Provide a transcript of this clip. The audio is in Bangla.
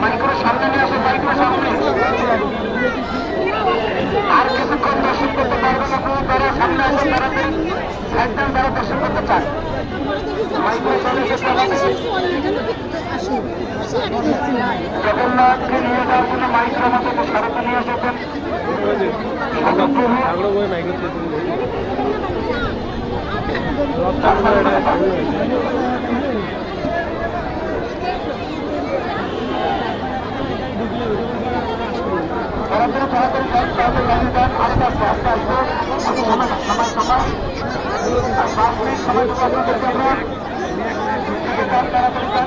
মাইক্রো সামনে নিয়ে আসো, মাইক্রো সামনে। আর কিছুক্ষণ দর্শন করতে পারবেন আপনারা, তারা সামনে আসেন তাড়াতাড়ি, একদম তারা দর্শন করতে চান। মাইক্রো চলে এসেছে আমাদের জগন্নাথকে নিয়ে যাওয়ার জন্য মাইক্রো আমাদের সারাতে নিয়ে এসেছেন। তাড়াতাড়ি তাড়াতাড়ি তাড়াতাড়ি লাইনে যান, আস্তে আস্তে আস্তে আস্তে, সময় সময় সময় 5 মিনিট সময় দেবো আপনাদেরকে আমরা। তাড়াতাড়ি যান।